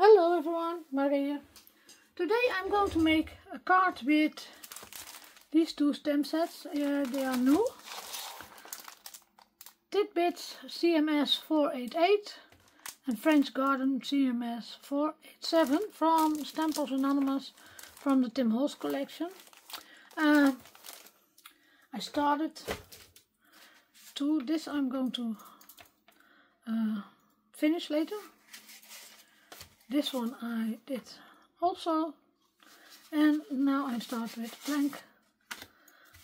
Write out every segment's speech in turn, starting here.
Hello everyone, Marga here. Today I'm going to make a card with these two stamp sets. They are new. Tidbits CMS 488 and French Garden CMS 487 from Stampers Anonymous from the Tim Holtz collection. I started this I'm going to finish later. This one I did also, and now I start with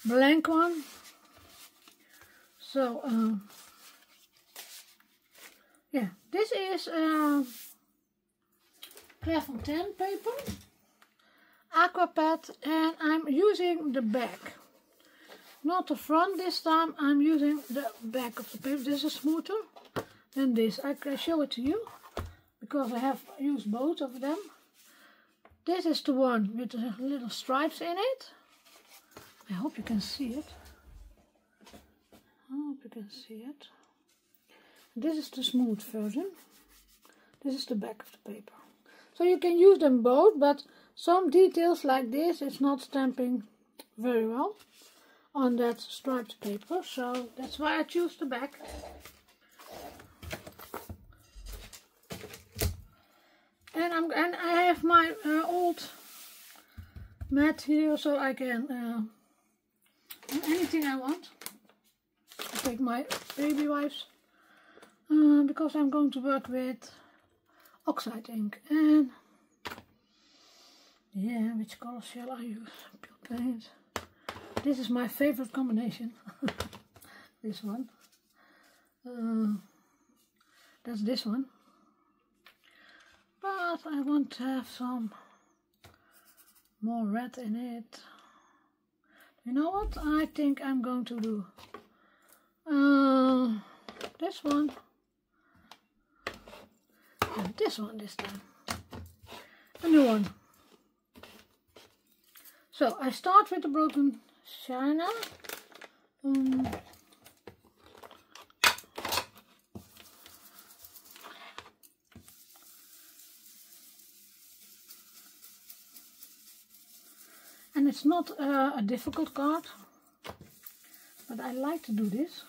blank one. So yeah, this is Clairefontaine paper, aqua pad, and I'm using the back, not the front this time. I'm using the back of the paper. This is smoother than this. I can show it to you because I have used both of them. This is the one with the little stripes in it. I hope you can see it. I hope you can see it. This is the smooth version. This is the back of the paper. So you can use them both, but some details like this, it's not stamping very well on that striped paper. So that's why I choose the back. And I have my old mat here, so I can do anything I want. I take my baby wipes because I'm going to work with oxide ink. And yeah, which color shall I use? Pure paint. This is my favorite combination. This one. That's this one. But I want to have some more red in it. You know what? I think I'm going to do this one and this one this time. A new one. So I start with the broken china. And it's not a difficult card, but I like to do this.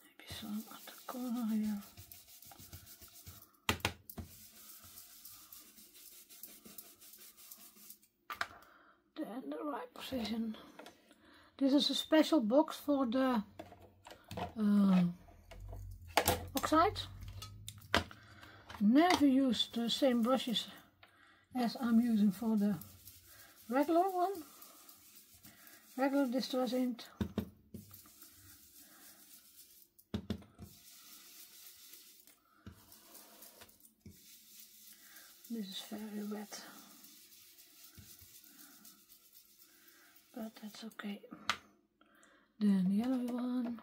Maybe some at the corner here. Then the right position. This is a special box for the oxide. Never use the same brushes as I'm using for the regular one, regular distress ink. This is very wet, but that's okay. Then the yellow one.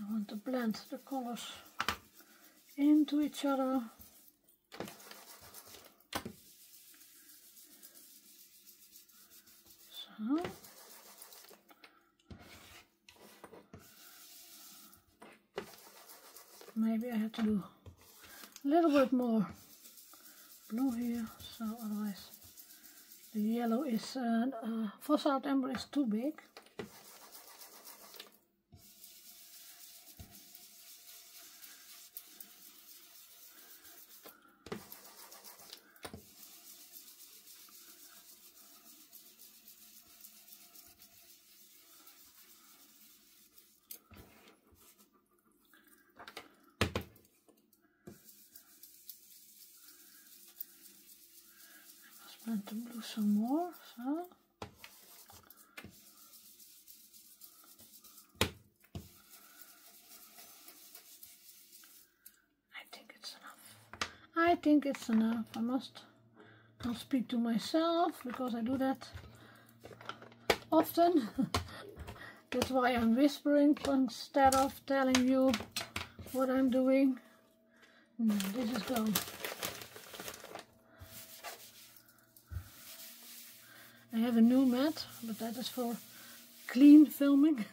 I want to blend the colors into each other. So. Maybe I have to do a little bit more blue here, so otherwise the yellow is, Fossil Amber is too big. Blend the blue some more, so. I think it's enough. I think it's enough. I must not speak to myself because I do that often. That's why I'm whispering instead of telling you what I'm doing. No, this is gone. I have a new mat, but that is for clean filming.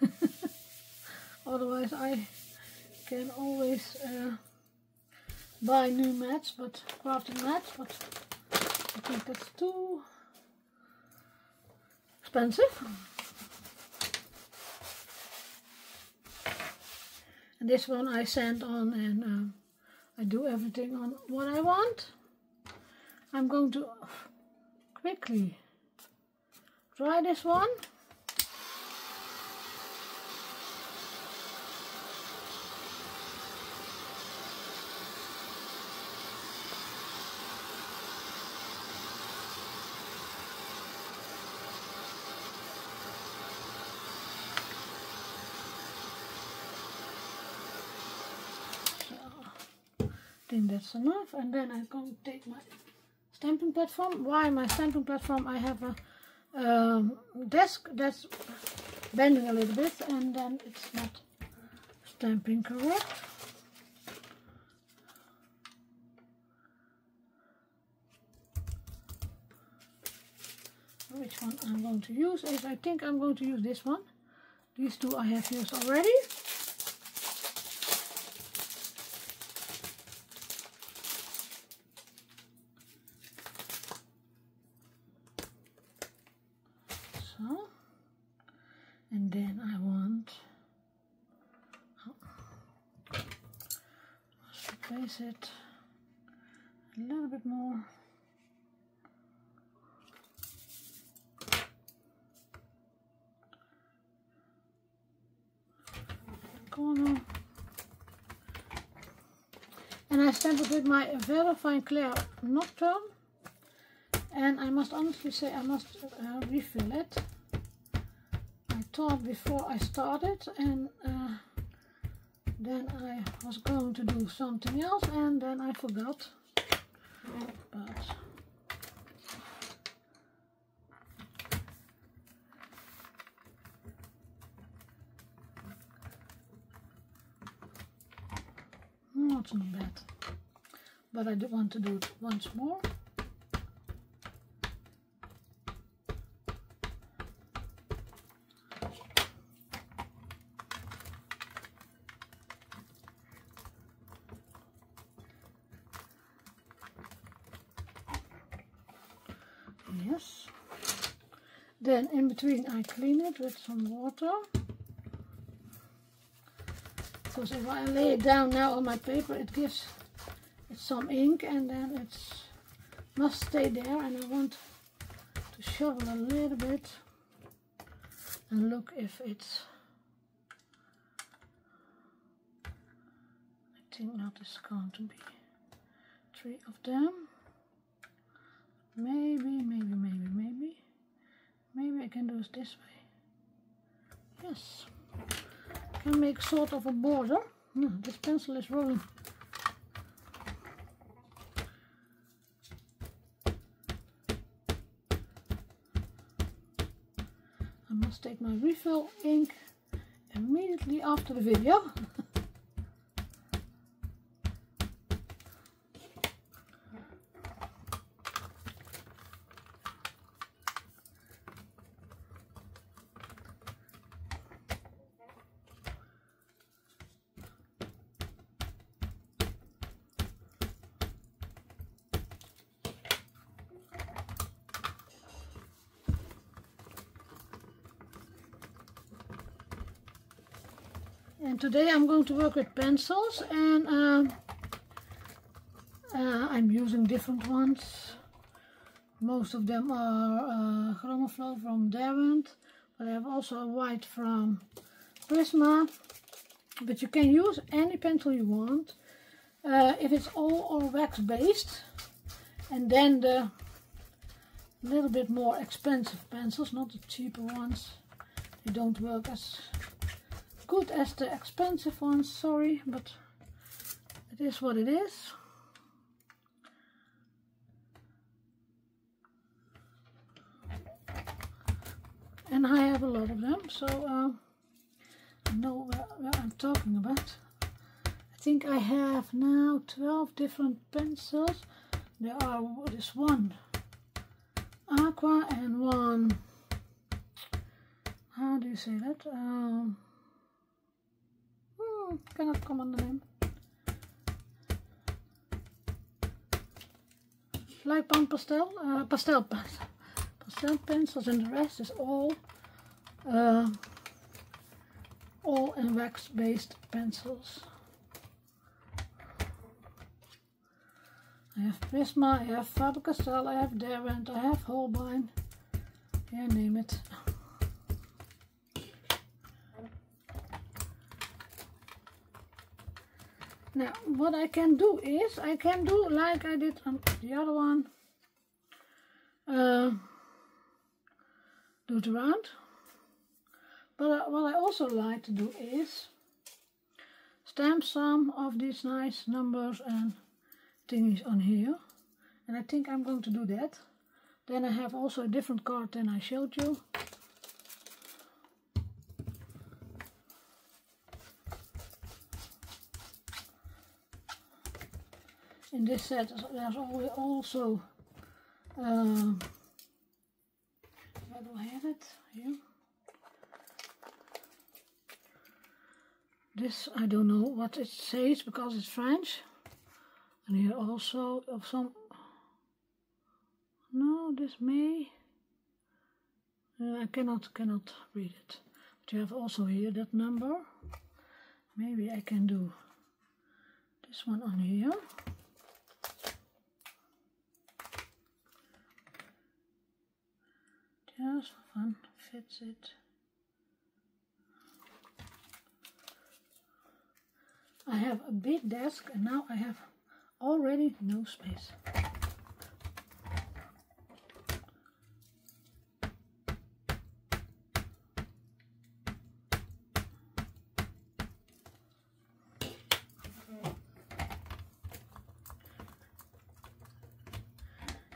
Otherwise I can always buy new mats, but crafting mats, but I think that's too expensive. And this one I sand on, and I do everything on what I want. I'm going to quickly dry this one. I think that's enough, and then I'm going to take my stamping platform. Why my stamping platform? I have a desk that's bending a little bit, and then it's not stamping correct. Which one I'm going to use is, I think I'm going to use this one. These two I have used already. So, and then I want, let's replace it a little bit more. Corner. And I stamp it with my very fine clear Nocturne. And I must honestly say I must refill it. I thought before I started, and then I was going to do something else, and then I forgot. But no, it's not bad. But I do want to do it once more. Yes. Then in between I clean it with some water. Because if I lay it down now on my paper, it gives it some ink, and then it must stay there. And I want to shovel a little bit and look if it's. I think that is going to be 3 of them. Maybe I can do it this way. Yes, I can make sort of a border. No, this pencil is rolling. I must take my refill ink immediately after the video. And today I'm going to work with pencils, and I'm using different ones. Most of them are Chromaflow from Dounen, but I have also a white from Prisma. But you can use any pencil you want, if it's all or wax based. And then the little bit more expensive pencils, not the cheaper ones, they don't work as good as the expensive ones, sorry, but it is what it is. And I have a lot of them, so talking about. I think I have now 12 different pencils. There are this one aqua and one, how do you say that? Cannot come on the name. Like pan pastel, pastel pencils, and the rest is all in wax-based pencils. I have Prisma, I have Faber-Castell, I have Derwent, I have Holbein, yeah, name it. Now, what I can do is, I can do like I did on the other one, do it around. But what I also like to do is stamp some of these nice numbers and thingies on here, and I think I'm going to do that. Then I have also a different card than I showed you. In this set there's also where do I have it? Here. This I don't know what it says because it's French. And here also of some, no, this may, I cannot read it. But you have also here that number. Maybe I can do this one on here. Just for fun, fits it. I have a big desk and now I have already no space.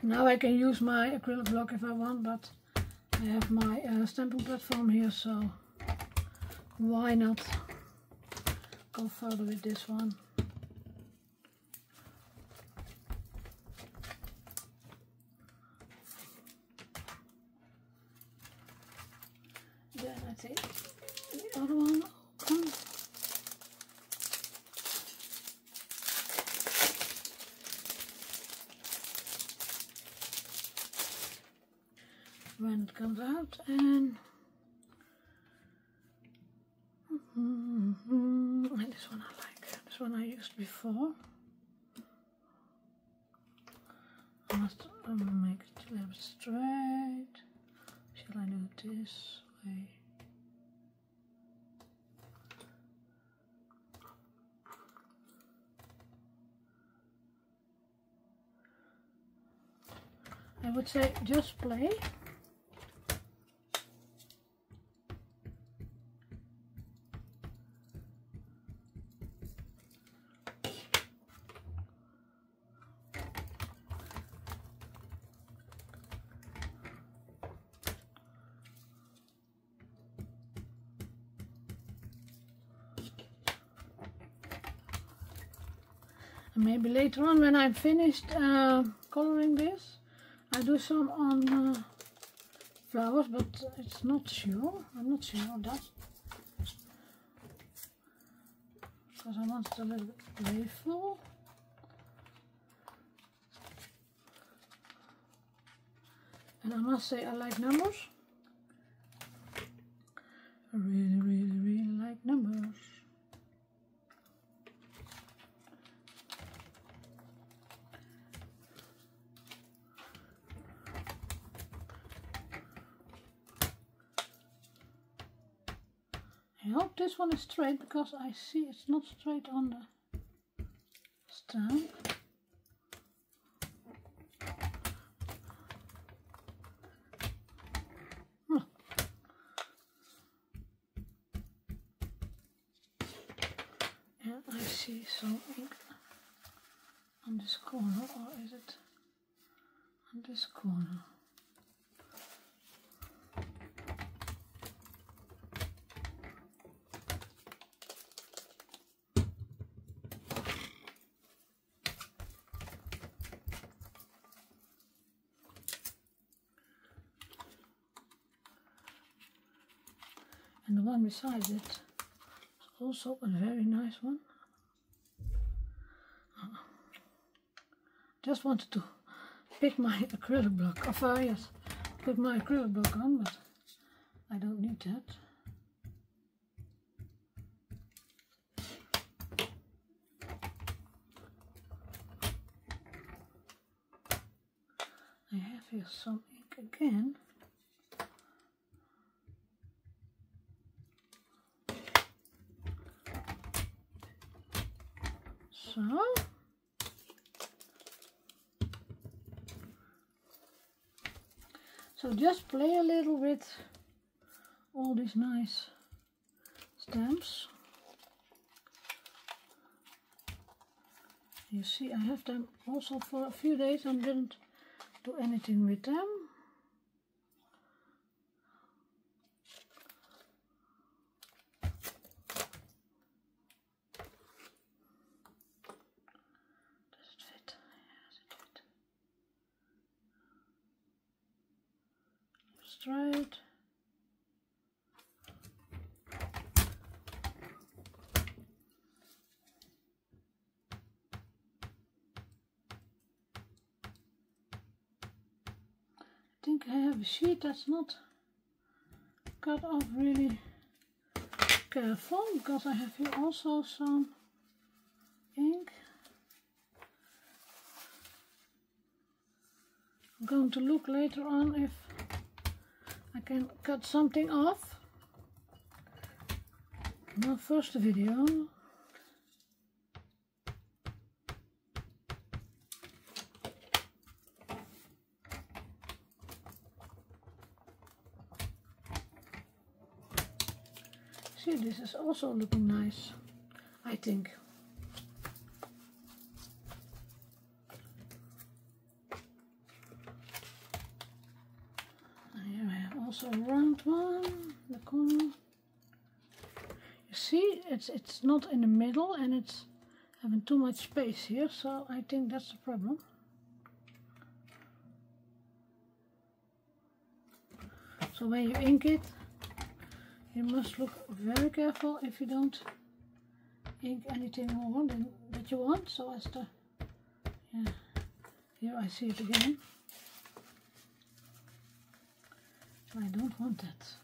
Now I can use my acrylic block if I want, but I have my stamping platform here, so why not go further with this one. Then I take the other one open. When it comes out, and this one I like. This one I used before. I must make it a little bit straight. Shall I do it this way? I would say just play. And maybe later on when I'm finished coloring this, I do some on flowers, but it's not sure. I'm not sure of that. Because I want it a little bit playful. And I must say I like numbers. I really like numbers. I hope this one is straight because I see it's not straight on the stamp. Oh. And I see some ink on this corner, or is it on this corner? And the one beside it is also a very nice one. Just wanted to pick my acrylic block off. Yes, put my acrylic block on, but I don't need that. I have here some ink again. So just play a little with all these nice stamps. You see, I have them also for a few days and didn't do anything with them. Does it fit? Yes, it fit. Let's try it. I think I have a sheet that's not cut off really careful, because I have here also some ink. I'm going to look later on if I can cut something off. Now first the video. See, this is also looking nice, I think. And here I have also a round one, the corner. You see, it's not in the middle and it's having too much space here, so I think that's the problem. So when you ink it, you must look very careful if you don't ink anything more than that you want, so as to, yeah, here I see it again. I don't want that.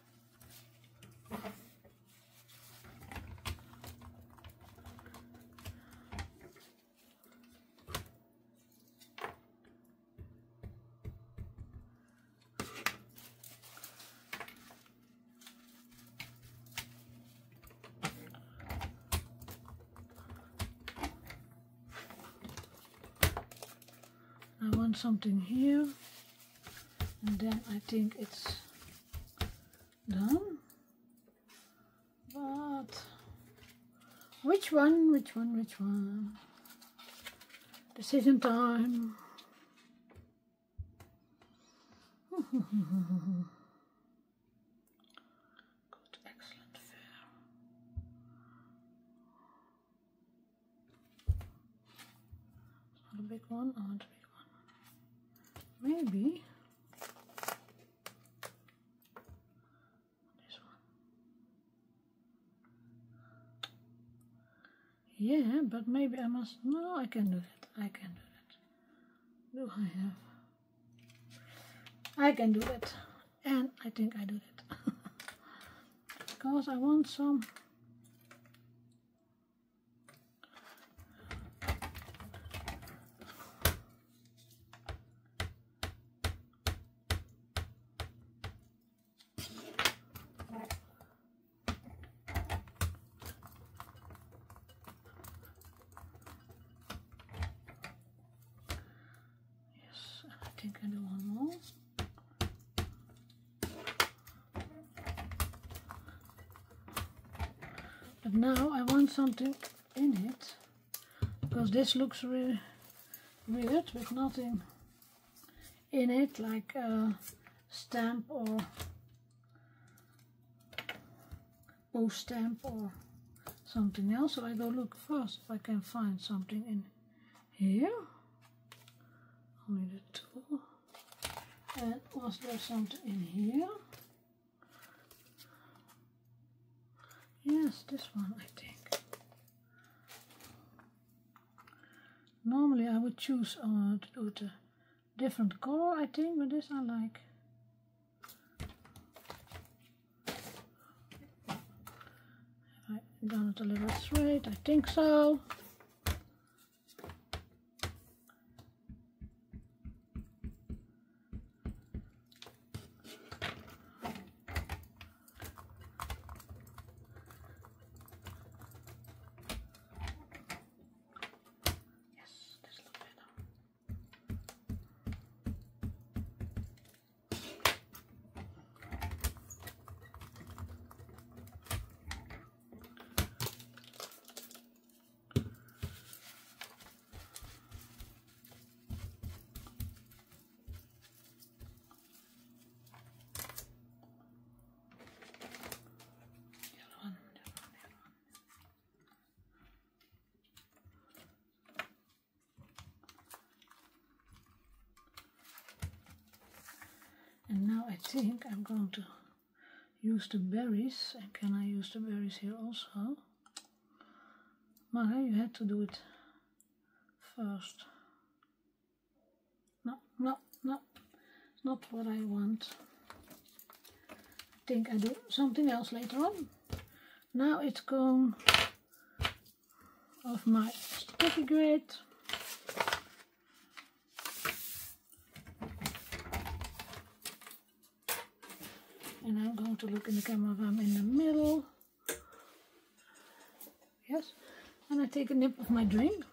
I want something here, and then I think it's done. But which one? Decision time. Good, excellent, fair. It's not a big one. I want a big one. Maybe this one. Yeah, but maybe I must. No, I can do that. I can do that. Do I have? I can do it, and I think I do it because I want some. Yes, I think I do one more. But now I want something in it, because this looks really weird with nothing in it, like a stamp or post stamp or something else. So I go look first if I can find something in here. Only the two. And was there something in here? Yes, this one I think. Normally I would choose to do it a different color, I think, but this I like. Have I done it a little straight? I think so. And now I think I'm going to use the berries. And can I use the berries here also? Marga, you had to do it first. No, no, no. It's not what I want. I think I do something else later on. Now it's going off my sticky grid. And I'm going to look in the camera if I'm in the middle. Yes. And I take a nip of my drink.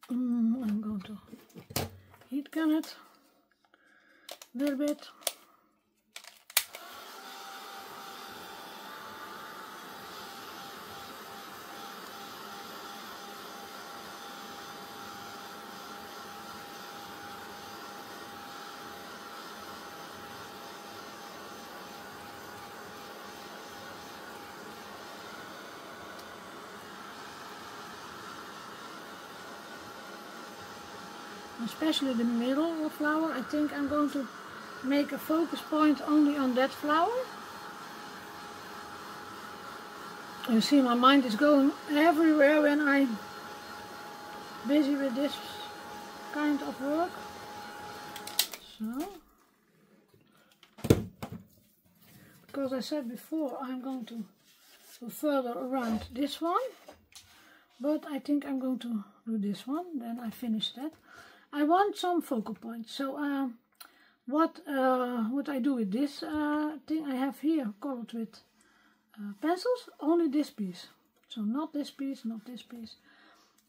I'm going to heat gun it a little bit. Especially the middle of the flower, I think I'm going to make a focus point only on that flower. You see, my mind is going everywhere when I'm busy with this kind of work. So, because I said before, I'm going to go further around this one, but I think I'm going to do this one, then I finish that. I want some focal points, so what would I do with this thing I have here colored with pencils? Only this piece, so not this piece, not this piece.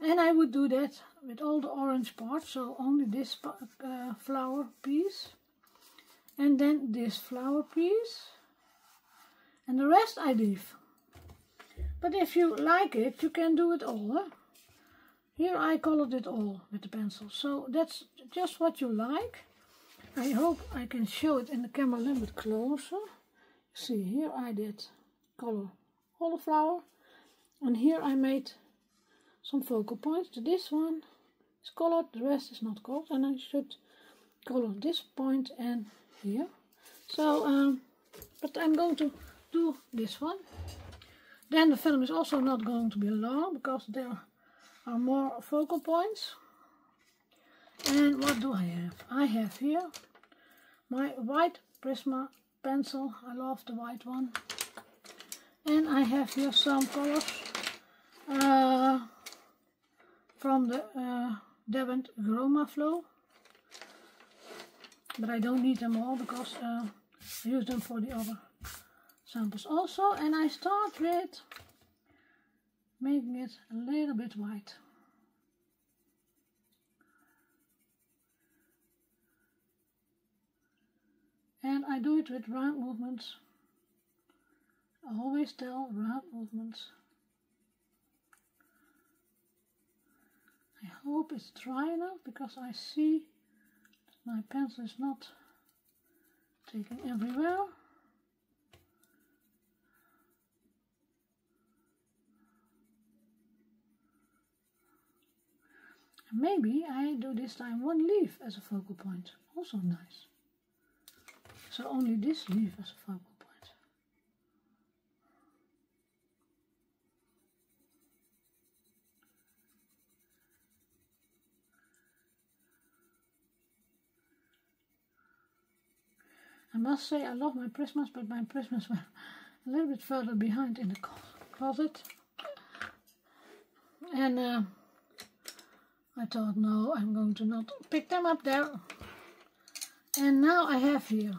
And I would do that with all the orange parts, so only this flower piece, and then this flower piece, and the rest I leave. But if you like it, you can do it all. Huh? Here I colored it all with the pencil, so that's just what you like. I hope I can show it in the camera a little bit closer. See, here I did color all the flower, and here I made some focal points. This one is colored, the rest is not colored, and I should color this point and here. So, but I'm going to do this one. Then the film is also not going to be long, because there are more focal points. And what do I have? I have here my white Prisma pencil. I love the white one. And I have here some colors from the Dounen Chroma Flow. But I don't need them all, because I use them for the other samples also. And I start with making it a little bit white. And I do it with round movements. I always tell round movements. I hope it's dry enough, because I see that my pencil is not taking everywhere. Maybe I do this time one leaf as a focal point. Also nice. So only this leaf has a focal point. I must say I love my prisms, but my prisms were a little bit further behind in the closet. And I thought, no, I'm going to not pick them up there. And now I have here.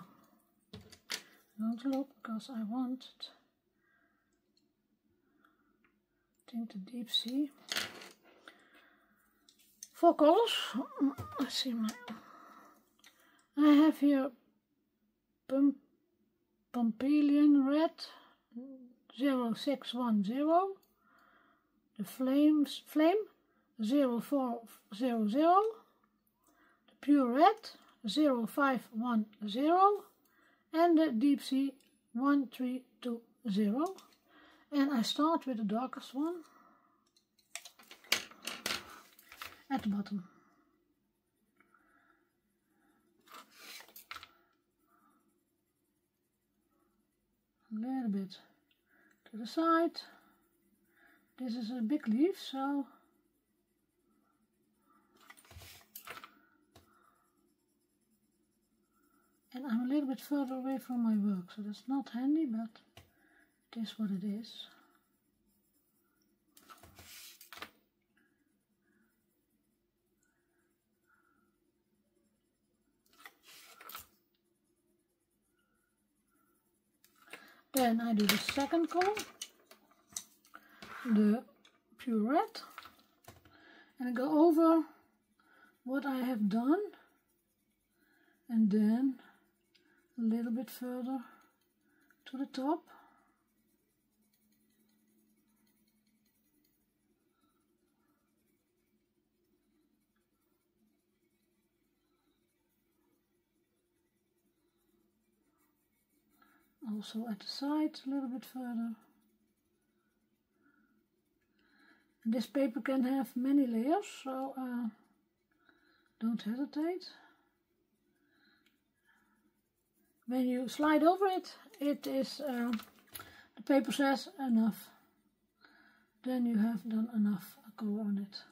I'm going to look because I want, I think, the deep sea. 4 colors. Let's see I have here Pompeian red 0610, the flame 0400, the pure red 0510, and the deep sea 1320. And I start with the darkest one at the bottom. A little bit to the side. This is a big leaf, so and I'm a little bit further away from my work, so that's not handy, but it is what it is. Then I do the second color, the pure red, and I go over what I have done, and then a little bit further to the top. Also at the side a little bit further. And this paper can have many layers, so don't hesitate. When you slide over it, it is the paper says enough. Then you have done enough color on it.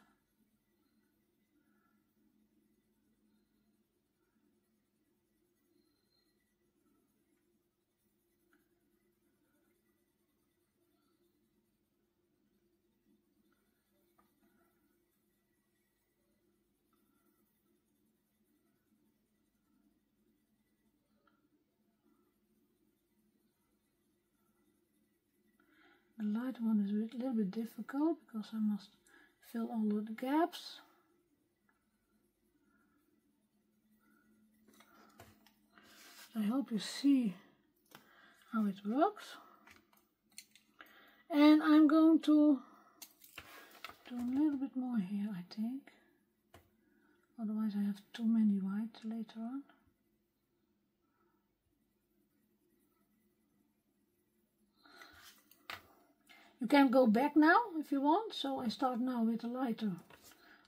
The light one is a little bit difficult because I must fill all of the gaps. I hope you see how it works. And I'm going to do a little bit more here, I think. Otherwise I have too many white later on. You can go back now if you want, so I start now with a lighter.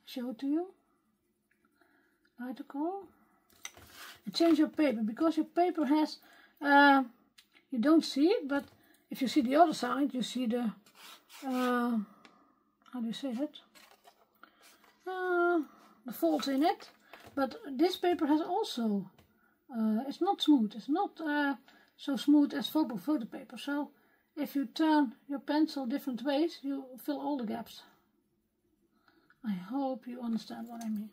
Show it to you. Lighter color. And change your paper, because your paper has, you don't see it, but if you see the other side, you see the, how do you say that? The folds in it. But this paper has also, it's not smooth, it's not so smooth as photo paper. So if you turn your pencil different ways, you fill all the gaps. I hope you understand what I mean.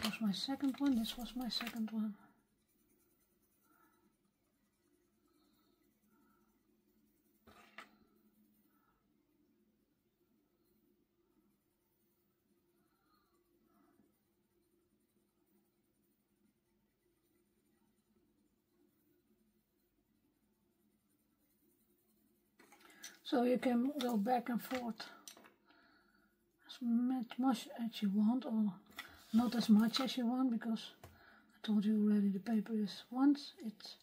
That was my second one, this was my second one. So you can go back and forth as much as you want, or not as much as you want, because I told you already the paper is, once it's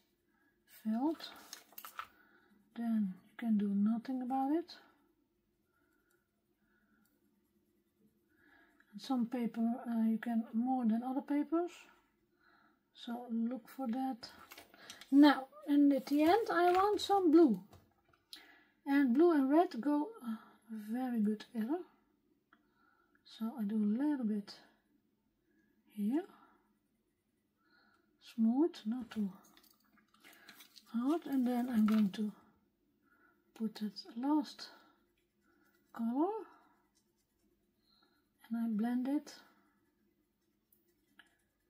filled, then you can do nothing about it. And some paper you can more than other papers, so look for that. Now, and at the end I want some blue. And blue and red go very good together. So I do a little bit here. Smooth, not too hard. And then I'm going to put that last color. And I blend it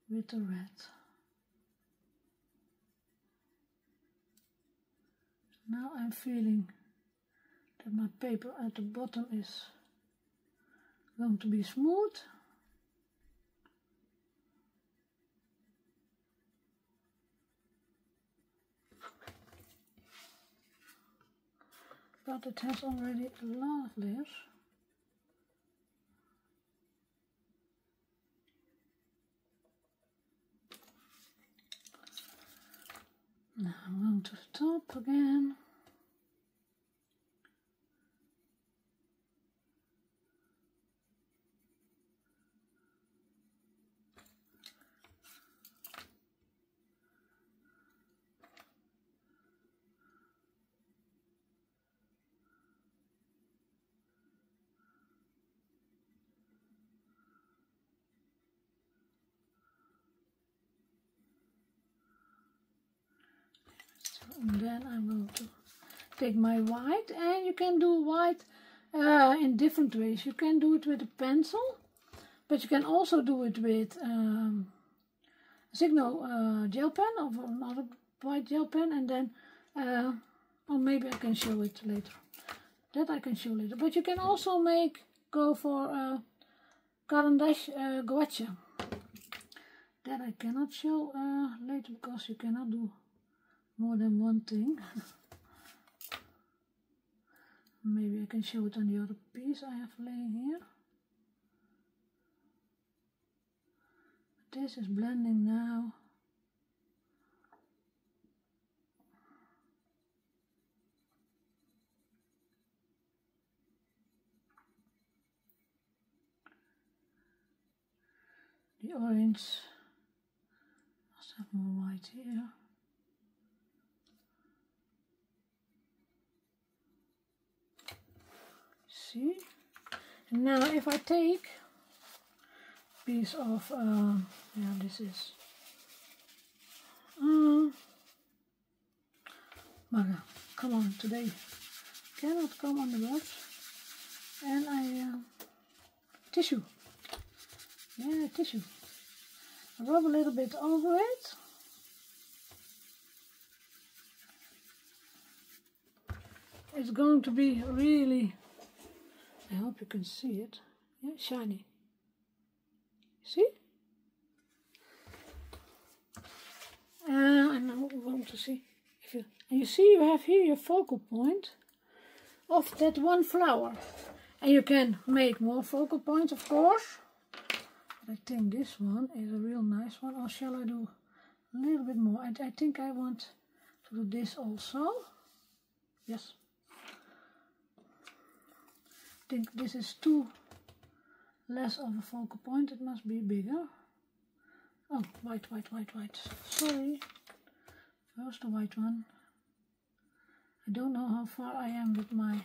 with the red. Now I'm feeling that my paper at the bottom is going to be smooth. But it has already a lot of layers. Now I'm going to the top again. And then I'm going to take my white, and you can do white in different ways. You can do it with a pencil, but you can also do it with Signo gel pen or another white gel pen, and then, or maybe I can show it later. That I can show later. But you can also go for Caran d'Ache gouache. That I cannot show later because you cannot do more than one thing. Maybe I can show it on the other piece I have laying here. This is blending now. The orange must have more white here. See? And now if I take a piece of, yeah, this is Marga, come on, today cannot come on the brush. And I, tissue, yeah, tissue. I rub a little bit over it. It's going to be really, I hope you can see it, yeah, shiny. See? And now we're going to see if you, and you see you have here your focal point of that one flower. And you can make more focal points, of course. But I think this one is a real nice one. Or shall I do a little bit more? I think I want to do this also. Yes. I think this is too less of a focal point. It must be bigger. Oh, white, white, white, white. Sorry. First the white one. I don't know how far I am with my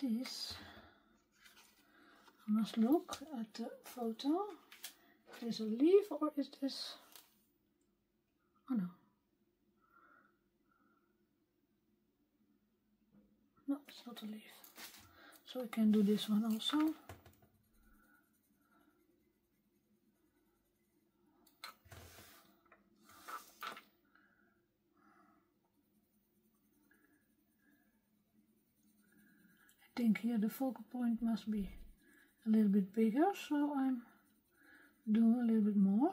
this. I must look at the photo. Is this a leaf or is this? Oh no. No, it's not a leaf. So I can do this one also. I think here the focal point must be a little bit bigger, so I'm doing a little bit more.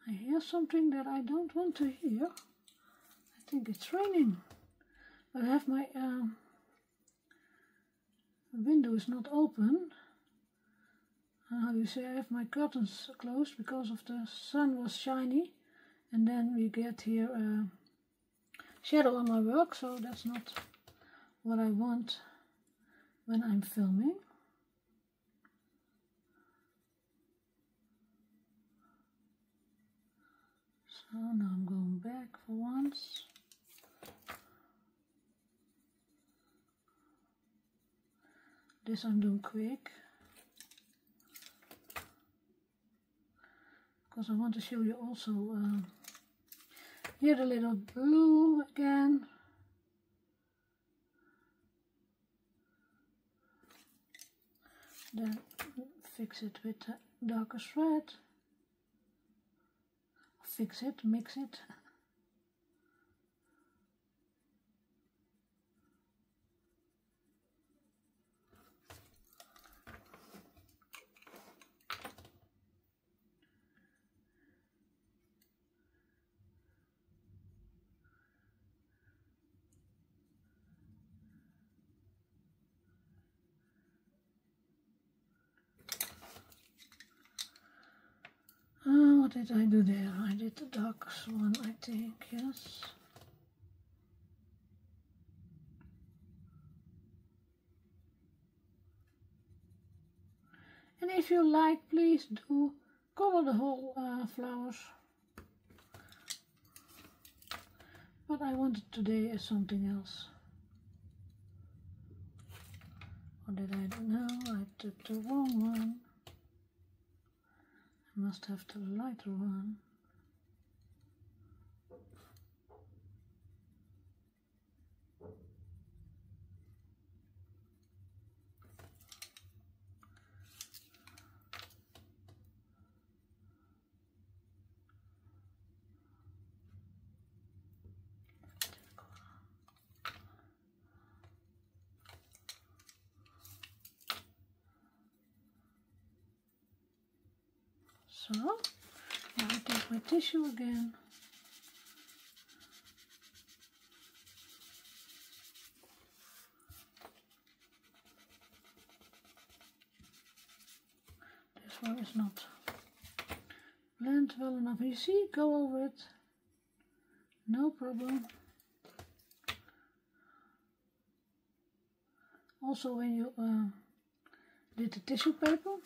I hear something that I don't want to hear. I think it's raining. I have my window is not open. How do you say? I have my curtains closed because of the sun was shiny, and then we get here shadow on my work, so that's not what I want when I'm filming. So now I'm going back for once. This I'm doing quick because I want to show you also here the little blue again. Then fix it with the darkest red. Fix it, mix it. What did I do there? I did the darkest one, I think, yes. And if you like, please do color the whole flowers. But I wanted today as something else. What did I do now? I took the wrong one. I must have the lighter one. So, now I take my tissue again. This one is not blend well enough. You see, go over it. No problem. Also, when you did the tissue paper,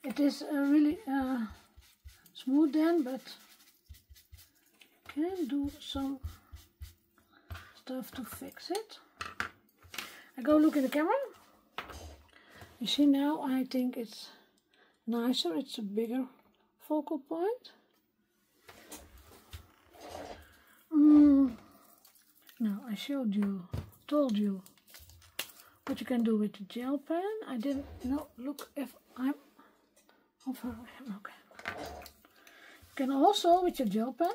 it is really smooth then, but can do some stuff to fix it. I go look in the camera. You see now, I think it's nicer. It's a bigger focal point. Now I told you what you can do with the gel pen. I didn't know. Look if I'm over. Okay. You can also with your gel pen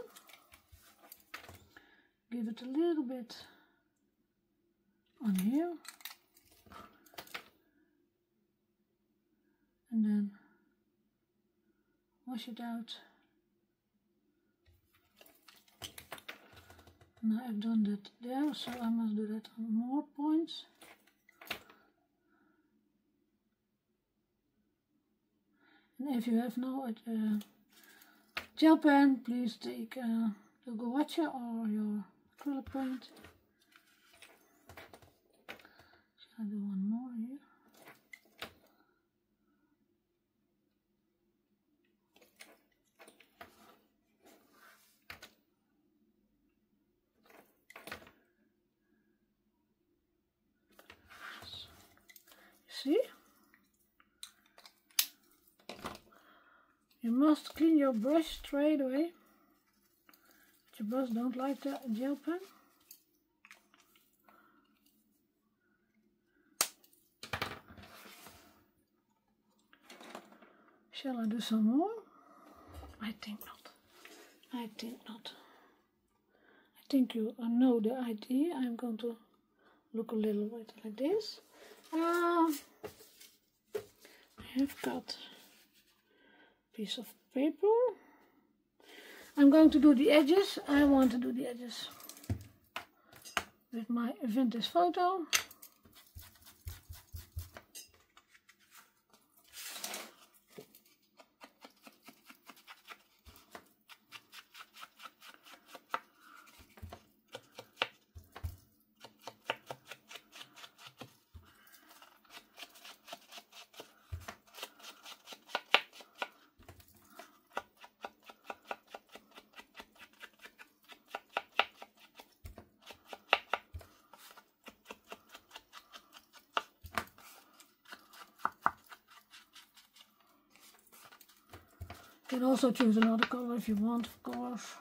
give it a little bit on here, and then wash it out. Now I've done that there, so I must do that on more points. And if you have now a gel pen, please take the gouache or your acrylic paint. Shall I do one more here? See? You must clean your brush straight away. But your brush don't like the gel pen. Shall I do some more? I think not. I think not. I think you know the idea. I'm going to look a little bit like this. I have got a piece of paper. I'm going to do the edges. I want to do the edges with my vintage photo. You can also choose another color if you want, of course.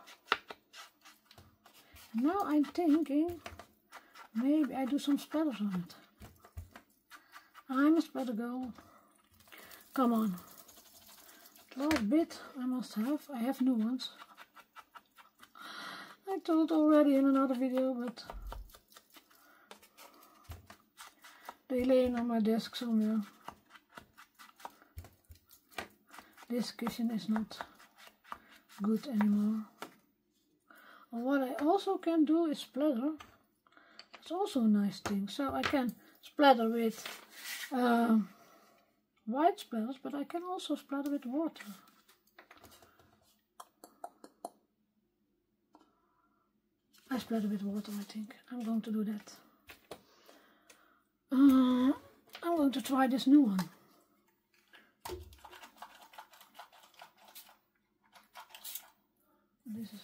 Now I'm thinking maybe I do some splatters on it. I'm a splatter girl. Come on. Last bit I must have. I have new ones. I told already in another video, but they laying on my desk somewhere. This cushion is not good anymore. And what I also can do is splatter. It's also a nice thing. So I can splatter with white splatters, but I can also splatter with water. I splatter with water, I think. I'm going to do that. I'm going to try this new one. This is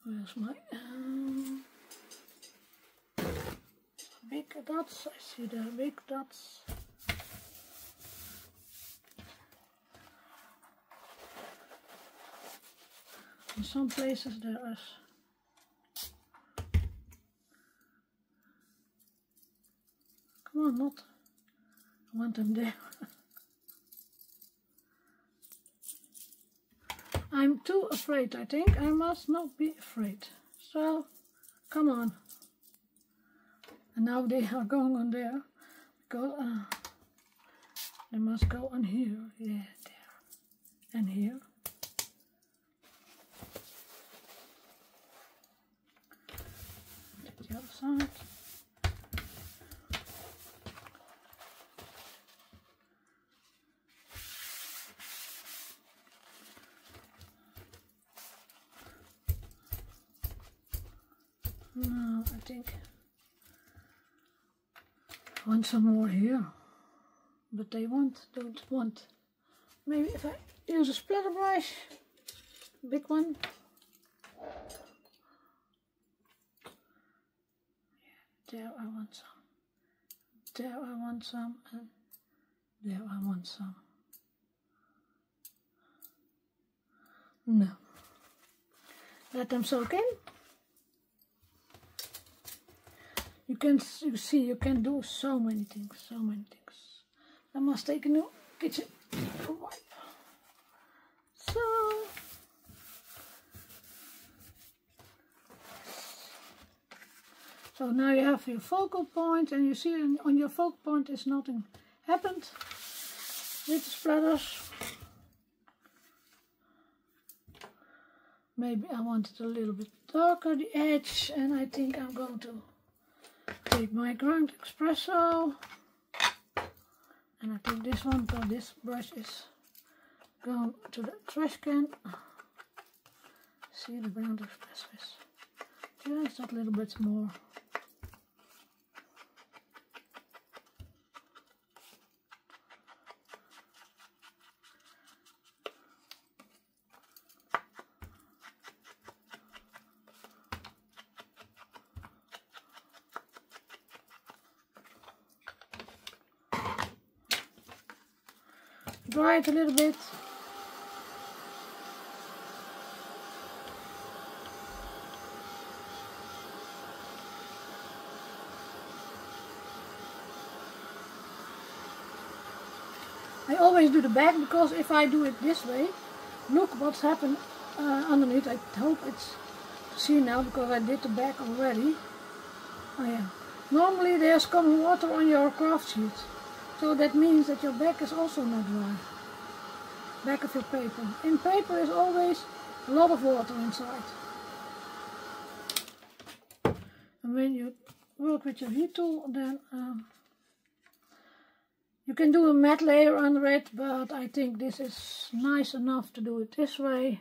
where's my big dots? I see the big dots. In some places there is. Come on, not. I want them there. I'm too afraid, I think. I must not be afraid. So, come on. And now they are going on there. Go, they must go on here. Yeah, there. And here. Take the other side. No, I think I want some more here, but they don't want. Maybe if I use a splatter brush, big one. Yeah, there I want some. There I want some, and there I want some. No. Let them soak in. You see, you can do so many things, so many things. I must take a new kitchen wipe. So now you have your focal point, and you see on your focal point is nothing happened with the splatters. Maybe I want it a little bit darker, the edge, and I think I'm going to take my ground espresso, and I take this one because this brush is going to the trash can. See, the ground espresso is just a little bit more. Dry it a little bit. I always do the back, because if I do it this way, look what's happened underneath. I hope it's seen now because I did the back already. Oh yeah. Normally there's common water on your craft sheet. So that means that your back is also not dry. Back of your paper. In paper is always a lot of water inside. And when you work with your heat tool, then you can do a matte layer under it, but I think this is nice enough to do it this way.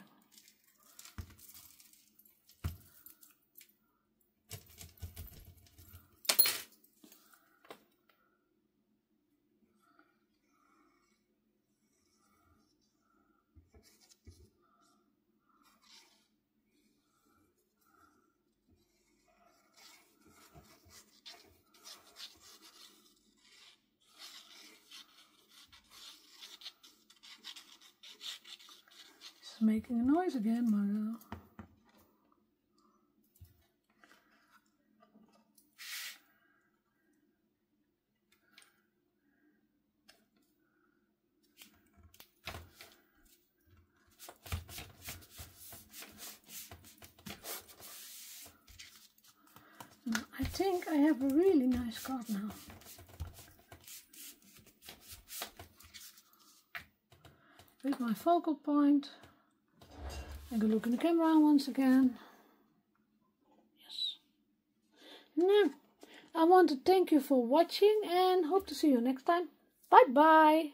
It's making a noise again, Marga. I think I have a really nice card now. With my focal point. I go look in the camera once again. Yes. Now, I want to thank you for watching and hope to see you next time. Bye bye.